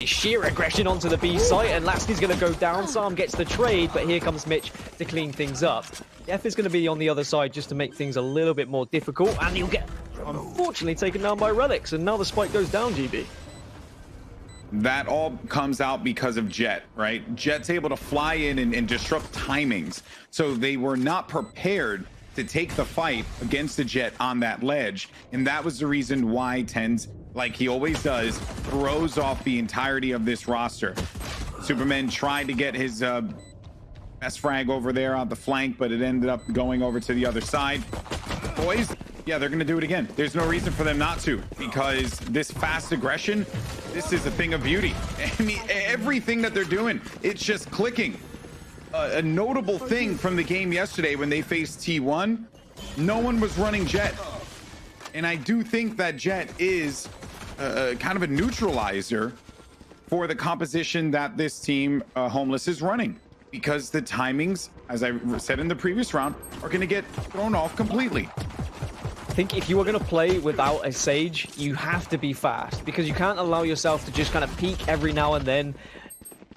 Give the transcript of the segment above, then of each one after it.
sheer aggression onto the B site, and Laski's going to go down. Sam gets the trade, but here comes Mitch to clean things up. Dephh is going to be on the other side just to make things a little bit more difficult, and he'll get, unfortunately, taken down by Relyks, and now the spike goes down, GB. That all comes out because of Jet, right? Jet's able to fly in and disrupt timings. So they were not prepared to take the fight against the Jet on that ledge. And that was the reason why Tenz, like he always does, throws off the entirety of this roster. Supamen tried to get his best frag over there on the flank, but it ended up going over to the other side. Poised, yeah, they're going to do it again. There's no reason for them not to, because this fast aggression, this is a thing of beauty. I mean, everything that they're doing, it's just clicking. A notable thing from the game yesterday when they faced T1, no one was running Jet. And I do think that Jet is kind of a neutralizer for the composition that this team, Homeless, is running. Because the timings, as I said in the previous round, are going to get thrown off completely. I think if you are going to play without a Sage, you have to be fast, because you can't allow yourself to just kind of peek every now and then,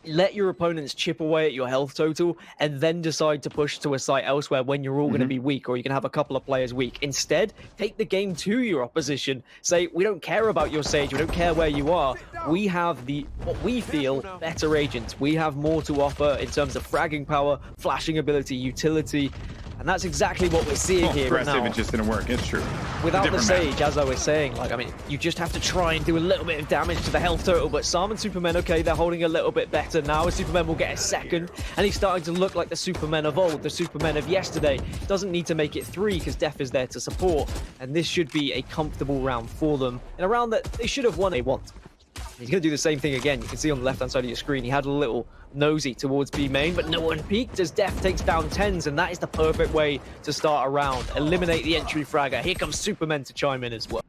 let your opponents chip away at your health total, and then decide to push to a site elsewhere when you're all going to be weak, or you can have a couple of players weak. Instead, take the game to your opposition. Say, we don't care about your Sage, we don't care where you are. We have the, what we feel, better agents. We have more to offer in terms of fragging power, flashing ability, utility. And that's exactly what we're seeing here right now. It just didn't work. It's true. Without the Sage, as I was saying, like, I mean, you just have to try and do a little bit of damage to the health total. But Sam and Supamen, okay, they're holding a little bit better now. Supamen will get a second, and he's starting to look like the Supamen of old, the Supamen of yesterday. Doesn't need to make it 3 because Dephh is there to support. And this should be a comfortable round for them. And a round that they should have won. They want. He's going to do the same thing again. You can see on the left-hand side of your screen, he had a little nosy towards B main, but no one peeked as Dephh takes down Tenz, and that is the perfect way to start a round. Eliminate the entry fragger. Here comes Supamen to chime in as well.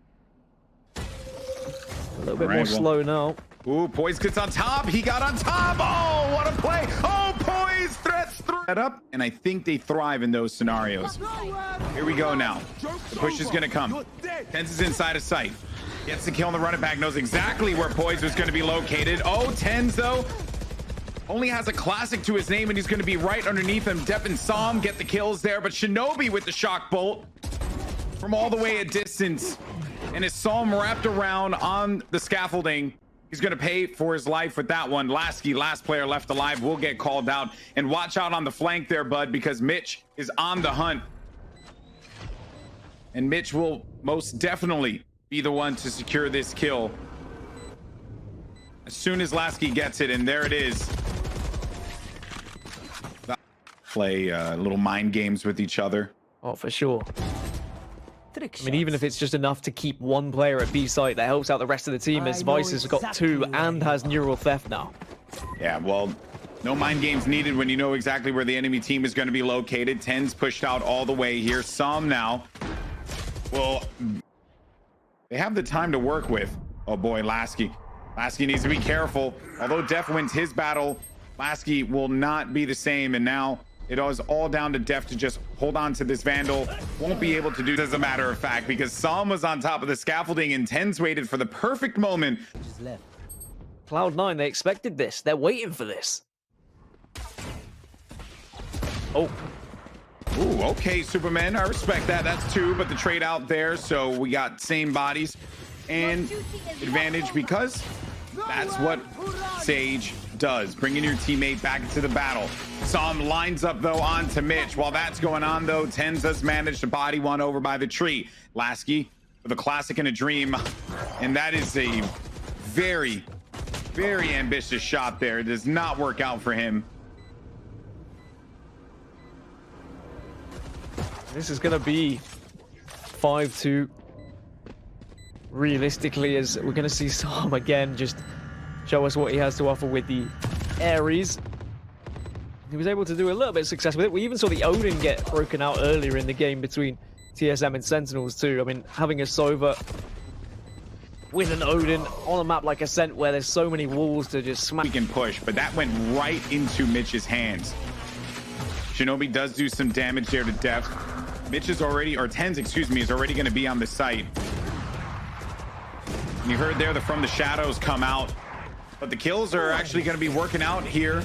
A little bit more slow now. Ooh, Poised gets on top. He got on top. Oh, what a play. Oh, Poised threats that up. And I think they thrive in those scenarios. Here we go now. The push is going to come. Tenz is inside of sight. Gets the kill on the run it back. Knows exactly where Poised was going to be located. Oh, Tenz, though, only has a classic to his name, and he's going to be right underneath him. Dephh and Sam get the kills there, but Shinobi with the shock bolt from all the way at distance. And his Sam wrapped around on the scaffolding. He's going to pay for his life with that one. Laski, last player left alive, will get called out. And watch out on the flank there, bud, because Mitch is on the hunt. And Mitch will most definitely be the one to secure this kill as soon as Laski gets it. And there it is. Play little mind games with each other. Oh, for sure. I mean, even if it's just enough to keep one player at B site, that helps out the rest of the team, as Vice has got 2 and has neural theft now. Yeah, well, no mind games needed when you know exactly where the enemy team is going to be located. Tenz pushed out all the way here. Some now. Well, they have the time to work with. Oh boy, Laski. Laski needs to be careful. Although Dephh wins his battle, Laski will not be the same. And now it is all down to Dephh to just hold on to this Vandal. Won't be able to do this, as a matter of fact, because Sam was on top of the scaffolding and Tenz waited for the perfect moment. Cloud9, they expected this. They're waiting for this. Oh. Ooh, okay, Supamen. I respect that. That's 2, but the trade out there. So we got same bodies and advantage, because that's what Sage does, bringing your teammate back into the battle. Sam lines up though onto Mitch. While that's going on though, Tenz does manage to body one over by the tree. Laski with a classic and a dream, and that is a very, very ambitious shot there. It does not work out for him. This is going to be 5-2. Realistically, as we're going to see Sam again just show us what he has to offer with the Ares. He was able to do a little bit of success with it. We even saw the Odin get broken out earlier in the game between TSM and Sentinels too. I mean, having a Sova with an Odin on a map like Ascent where there's so many walls to just smash. We can push, but that went right into Mitch's hands. Shinobi does do some damage there to Dephh. Mitch is already, or Tenz, excuse me, is already going to be on the site. You heard there the From the Shadows come out. but the kills are actually going to be working out here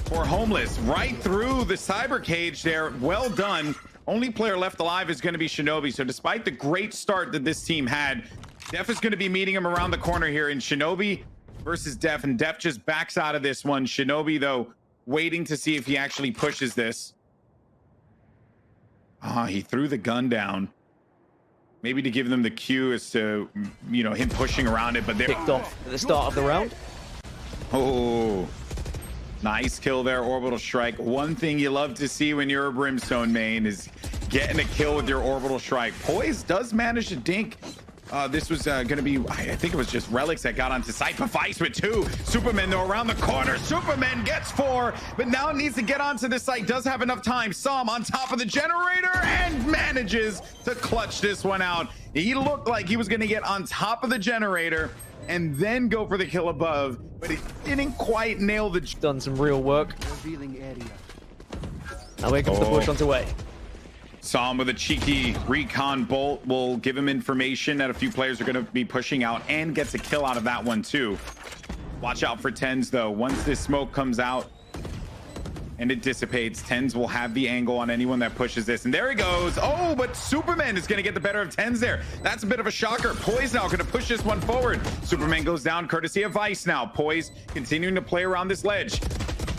for Homeless. Right through the cyber cage there. Well done. Only player left alive is going to be Shinobi. So despite the great start that this team had, Dephh is going to be meeting him around the corner here in Shinobi versus Dephh, and Dephh just backs out of this one. Shinobi, though, waiting to see if he actually pushes this. He threw the gun down. Maybe to give them the cue as to, you know, him pushing around it, but they're kicked off at the start of the round. Oh, nice kill there, Orbital Strike. One thing you love to see when you're a Brimstone main is getting a kill with your Orbital Strike. Poised does manage to dink. This was going to be, I think it was just Relyks that got onto site. Poised with 2. Supamen, though, around the corner. Supamen gets 4, but now needs to get onto the site. Does have enough time. Sam on top of the generator and manages to clutch this one out. He looked like he was going to get on top of the generator and then go for the kill above, but he didn't quite nail the... Done some real work. Now here comes the push onto way. Saw him with a cheeky recon bolt. Will give him information that a few players are going to be pushing out, and gets a kill out of that one too. Watch out for Tenz, though. Once this smoke comes out and it dissipates, Tenz will have the angle on anyone that pushes this. And there he goes. Oh, but Supamen is going to get the better of Tenz there. That's a bit of a shocker. Poised now going to push this one forward. Supamen goes down courtesy of Vice now. Poised continuing to play around this ledge.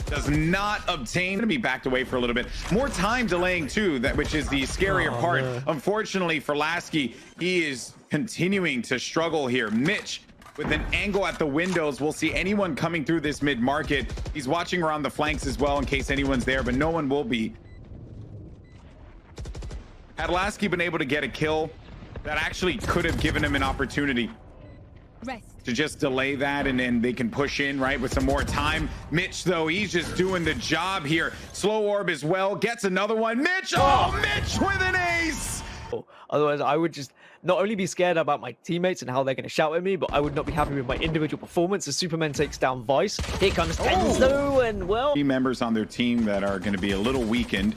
Does not obtain, to be backed away for a little bit. More time delaying too, which is the scarier part. Man. Unfortunately for Laski, he is continuing to struggle here. Mitch with an angle at the windows. We'll see anyone coming through this mid market. He's watching around the flanks as well in case anyone's there, but no one will be. Had Laski been able to get a kill, that actually could have given him an opportunity to just delay that, and then they can push in right with some more time. Mitch, though, he's just doing the job here. Slow orb as well, gets another one. Mitch, Mitch with an ace. Otherwise, I would just not only be scared about my teammates and how they're going to shout at me, but I would not be happy with my individual performance as Supamen takes down Vice. Here comes Tenz, though, and well, 3 members on their team that are going to be a little weakened.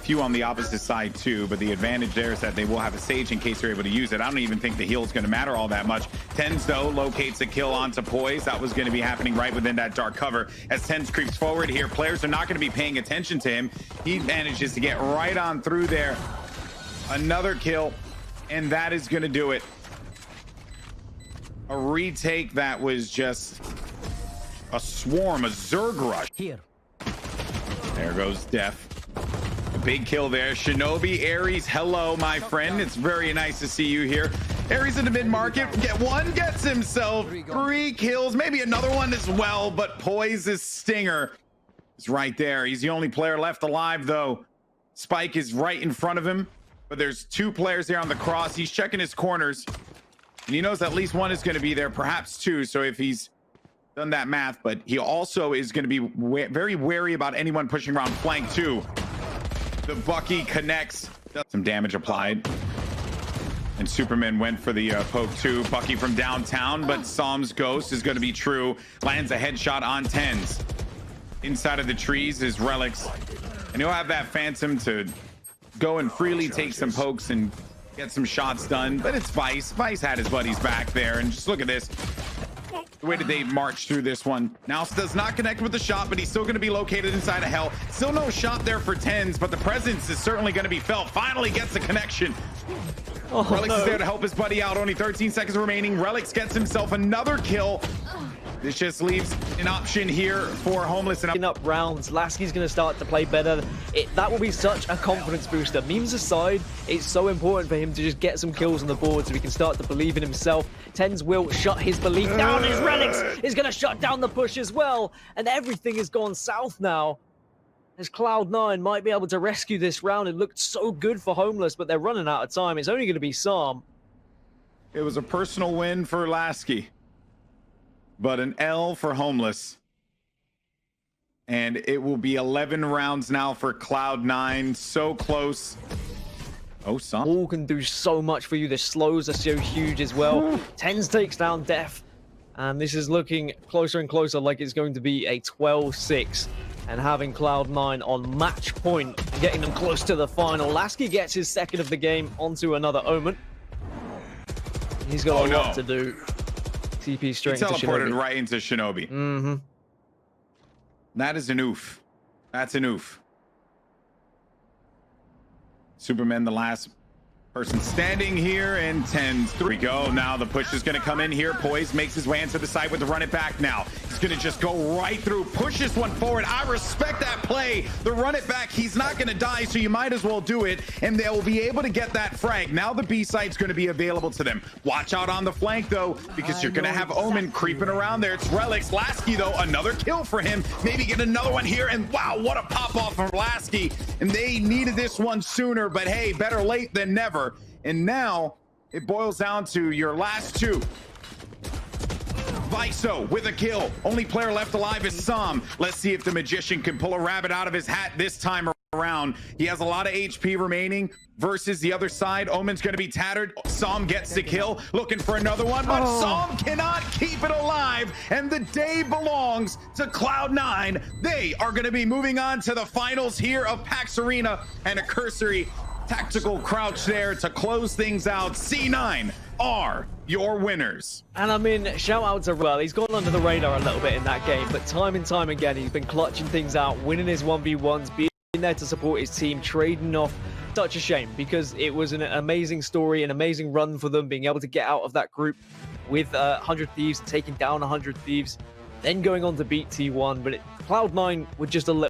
Few on the opposite side too, but the advantage there is that they will have a sage in case they're able to use it. I don't even think the heal is going to matter all that much. Tenz, though, locates a kill onto Poised. That was going to be happening right within that dark cover. As Tenz creeps forward here, players are not going to be paying attention to him. He manages to get right on through there. Another kill, and that is going to do it. A retake that was just a swarm, a Zerg rush. Here. There goes Dephh. Big kill there. Shinobi, Aries, hello, my friend. It's very nice to see you here. Aries in the mid-market. Gets himself 3 kills, maybe another one as well, but Poise's stinger is right there. He's the only player left alive, though. Spike is right in front of him, but there's 2 players there on the cross. He's checking his corners, and he knows at least 1 is going to be there, perhaps 2. So if he's done that math, but he also is going to be very wary about anyone pushing around flank, too. The Bucky connects. Some damage applied. And Supamen went for the poke too. Bucky from downtown, but Psalm's ghost is going to be true. Lands a headshot on Tenz. Inside of the trees is Relyks. And he'll have that Phantom to go and freely take some pokes and get some shots done. But it's Vice. Vice had his buddies back there. And just look at this. The way that they march through this one. Now does not connect with the shot, but he's still going to be located inside of hell. Still no shot there for Tenz, but the presence is certainly going to be felt. Finally gets the connection. Relyks is there to help his buddy out. Only 13 seconds remaining. Relyks gets himself another kill. This just leaves an option here for Homeless. And up rounds, Laski's going to start to play better. That will be such a confidence booster. Memes aside, it's so important for him to just get some kills on the board so he can start to believe in himself. Tenz will shut his belief down. His Relyks is going to shut down the push as well. And everything has gone south now. As Cloud9 might be able to rescue this round. It looked so good for Homeless, but they're running out of time. It's only going to be Sam. It was a personal win for Laski, but an L for Homeless. And it will be 11 rounds now for Cloud9. So close. Oh, Sam. All can do so much for you. The slows are so huge as well. Tenz takes down Dephh. And this is looking closer and closer like it's going to be a 12-6. And having Cloud9 on match point, getting them close to the final. Laski gets his second of the game onto another Omen. He's got a lot to do. TP straight He into teleported Shinobi. right into Shinobi. Mm-hmm. That is an oof. That's an oof. Supamen, the last person standing here, and Tenz. There we go. Now the push is going to come in here. Poised makes his way into the side with the run it back now. He's going to just go right through, push this one forward. I respect that play. The run it back, he's not going to die, so you might as well do it, and they'll be able to get that frag. Now the B side's going to be available to them. Watch out on the flank, though, because you're going to have Omen creeping around there. It's Relyks. Laski, though, another kill for him. Maybe get another one here, and wow, what a pop-off from Laski. And they needed this one sooner, but hey, better late than never. And now it boils down to your last two. Viso with a kill. Only player left alive is Sam. Let's see if the magician can pull a rabbit out of his hat this time around. He has a lot of HP remaining versus the other side. Omen's going to be tattered. Sam gets the kill, looking for another one, but Sam cannot keep it alive, and the day belongs to Cloud9. They are going to be moving on to the finals here of PAX Arena, and a cursory tactical crouch there to close things out. C9 are your winners. And I mean, shout out to Rel. He's gone under the radar a little bit in that game, but time and time again, he's been clutching things out, winning his 1v1s, being there to support his team, trading off. Such a shame, because it was an amazing story, an amazing run for them, being able to get out of that group with 100 Thieves, taking down 100 Thieves, then going on to beat T1. But Cloud9 were just a little